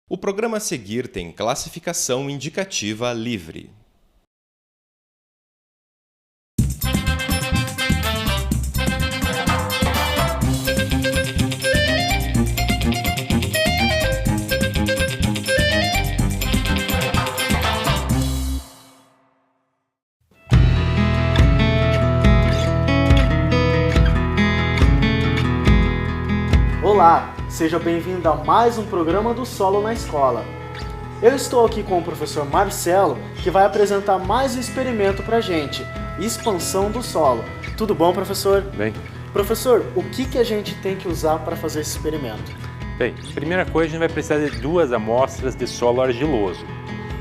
O programa a seguir tem classificação indicativa livre. Olá, seja bem-vindo a mais um programa do Solo na Escola. Eu estou aqui com o professor Marcelo, que vai apresentar mais um experimento pra gente, expansão do solo. Tudo bom, professor? Bem. Professor, o que a gente tem que usar para fazer esse experimento? Bem, primeira coisa, a gente vai precisar de 2 amostras de solo argiloso.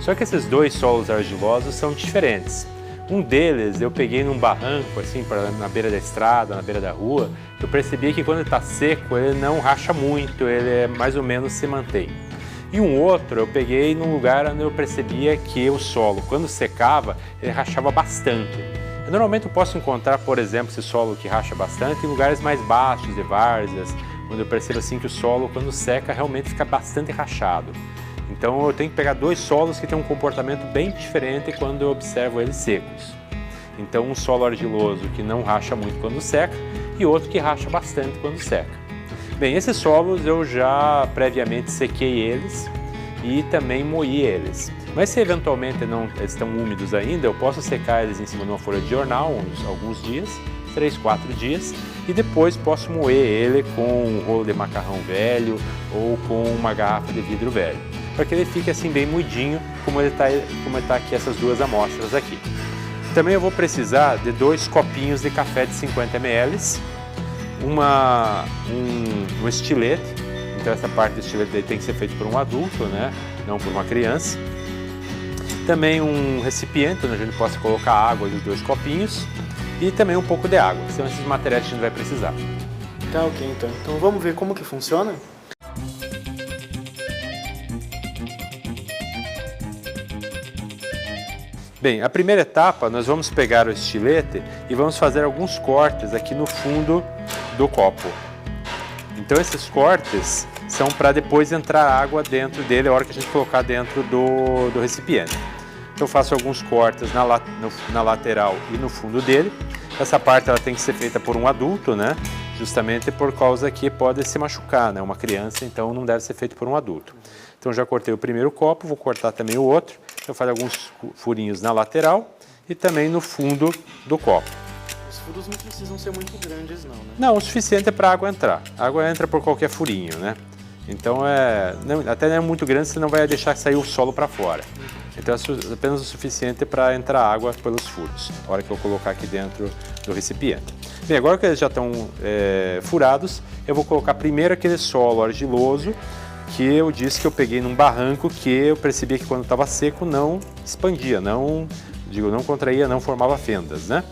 Só que esses 2 solos argilosos são diferentes. Um deles eu peguei num barranco, assim, na beira da estrada, na beira da rua. Eu percebi que quando ele está seco, ele não racha muito, ele mais ou menos se mantém. E um outro eu peguei num lugar onde eu percebia que o solo, quando secava, ele rachava bastante. Normalmente eu posso encontrar, por exemplo, esse solo que racha bastante em lugares mais baixos, de várzeas, onde eu percebo assim que o solo, quando seca, realmente fica bastante rachado. Então eu tenho que pegar 2 solos que têm um comportamento bem diferente quando eu observo eles secos. Então um solo argiloso que não racha muito quando seca e outro que racha bastante quando seca. Bem, esses solos eu já previamente sequei eles e também moí eles. Mas se eventualmente não estão úmidos ainda, eu posso secar eles em cima de uma folha de jornal alguns dias, 3, 4 dias, e depois posso moer ele com um rolo de macarrão velho ou com uma garrafa de vidro velho, para que ele fique assim bem moidinho, como ele está aqui essas 2 amostras aqui. Também eu vou precisar de 2 copinhos de café de 50 ml, um estilete. Então essa parte do estilete tem que ser feito por um adulto, né? Não por uma criança. Também um recipiente onde a gente possa colocar água dos 2 copinhos e também um pouco de água. São esses materiais que a gente vai precisar. Tá ok, então. Então vamos ver como que funciona? Bem, a primeira etapa nós vamos pegar o estilete e vamos fazer alguns cortes aqui no fundo do copo. Então esses cortes são para depois entrar água dentro dele a hora que a gente colocar dentro do recipiente. Então eu faço alguns cortes na lateral e no fundo dele. Essa parte ela tem que ser feita por um adulto, né? Justamente por causa que pode se machucar, né? Uma criança, então não deve ser feito por um adulto. Então já cortei o primeiro copo, vou cortar também o outro. Eu faço alguns furinhos na lateral e também no fundo do copo. Os furos não precisam ser muito grandes não, né? Não, o suficiente é para a água entrar. A água entra por qualquer furinho, né? Então até não é muito grande, senão vai deixar sair o solo para fora. Então é apenas o suficiente para entrar água pelos furos, na hora que eu colocar aqui dentro do recipiente. Bem, agora que eles já estão furados, eu vou colocar primeiro aquele solo argiloso que eu disse que eu peguei num barranco que eu percebia que quando estava seco não expandia, não contraía, não formava fendas, né?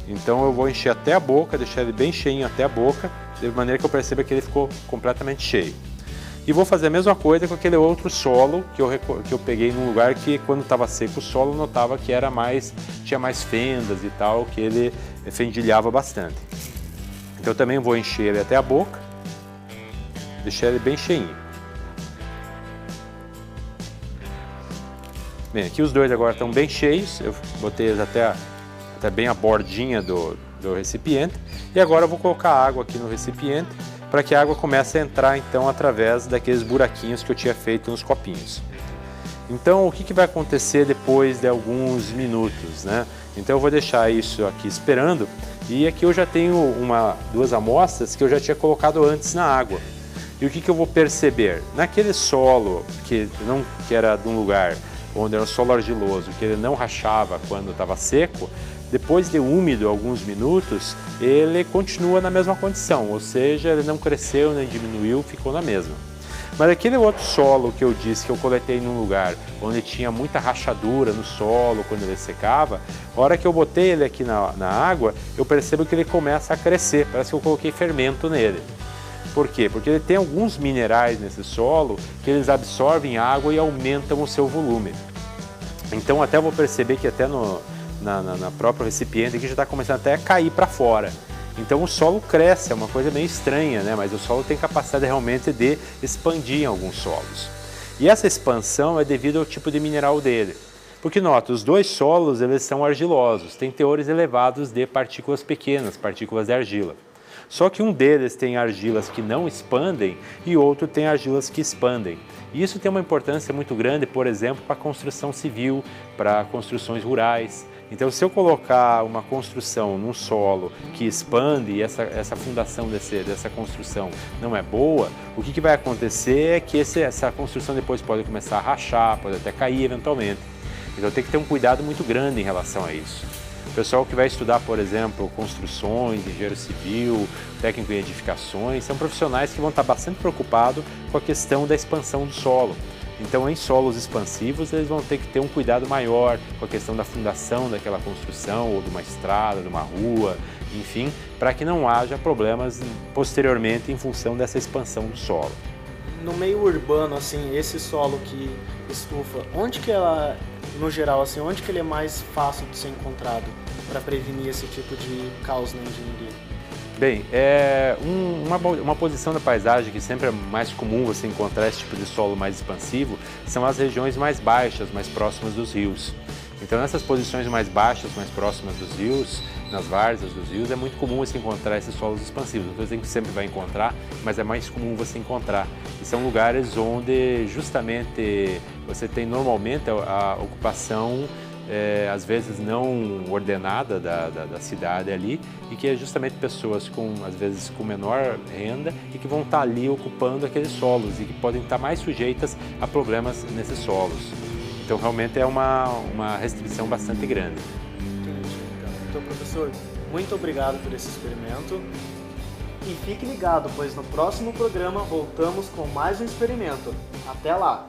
Então eu vou encher até a boca, deixar ele bem cheinho até a boca, de maneira que eu perceba que ele ficou completamente cheio. E vou fazer a mesma coisa com aquele outro solo que eu peguei num lugar que quando estava seco o solo eu notava que tinha mais fendas e tal, que ele fendilhava bastante. Então eu também vou encher ele até a boca, deixar ele bem cheinho. Bem, aqui os 2 agora estão bem cheios, eu botei eles até bem a bordinha do recipiente. E agora eu vou colocar água aqui no recipiente para que a água comece a entrar então através daqueles buraquinhos que eu tinha feito nos copinhos. Então o que vai acontecer depois de alguns minutos, né? Então eu vou deixar isso aqui esperando e aqui eu já tenho 2 amostras que eu já tinha colocado antes na água. E o que eu vou perceber? Naquele solo que era de um lugar onde era um solo argiloso, que ele não rachava quando estava seco, depois de úmido alguns minutos, ele continua na mesma condição, ou seja, ele não cresceu nem diminuiu, ficou na mesma. Mas aquele outro solo que eu disse que eu coletei num lugar onde tinha muita rachadura no solo quando ele secava, a hora que eu botei ele aqui na água, eu percebo que ele começa a crescer, parece que eu coloquei fermento nele. Por quê? Porque ele tem alguns minerais nesse solo que eles absorvem água e aumentam o seu volume. Então até eu vou perceber que até na própria recipiente aqui já está começando até a cair para fora. Então o solo cresce, é uma coisa meio estranha, né? Mas o solo tem capacidade realmente de expandir em alguns solos. E essa expansão é devido ao tipo de mineral dele. Porque nota, os dois solos eles são argilosos, têm teores elevados de partículas pequenas, partículas de argila. Só que um deles tem argilas que não expandem e outro tem argilas que expandem. E isso tem uma importância muito grande, por exemplo, para a construção civil, para construções rurais. Então, se eu colocar uma construção num solo que expande e essa fundação dessa construção não é boa, o que vai acontecer é que essa construção depois pode começar a rachar, pode até cair eventualmente. Então, tem que ter um cuidado muito grande em relação a isso. O pessoal que vai estudar, por exemplo, construções, engenheiro civil, técnico em edificações, são profissionais que vão estar bastante preocupados com a questão da expansão do solo. Então, em solos expansivos, eles vão ter que ter um cuidado maior com a questão da fundação daquela construção, ou de uma estrada, de uma rua, enfim, para que não haja problemas posteriormente em função dessa expansão do solo. No meio urbano, assim, esse solo que estufa, onde que ela, no geral, assim, onde que ele é mais fácil de ser encontrado para prevenir esse tipo de caos na engenharia? Bem, uma posição da paisagem que sempre é mais comum você encontrar esse tipo de solo mais expansivo são as regiões mais baixas, mais próximas dos rios. Então, nessas posições mais baixas, mais próximas dos rios, nas várzeas dos rios, é muito comum você encontrar esses solos expansivos. Não estou dizendo que sempre vai encontrar, mas é mais comum você encontrar. E são lugares onde justamente você tem normalmente a ocupação às vezes não ordenada da cidade ali, e que é justamente pessoas às vezes com menor renda e que vão estar ali ocupando aqueles solos e que podem estar mais sujeitas a problemas nesses solos. Então realmente é uma restrição bastante grande. Entendi. Então, professor, muito obrigado por esse experimento. E fique ligado, pois no próximo programa voltamos com mais um experimento. Até lá!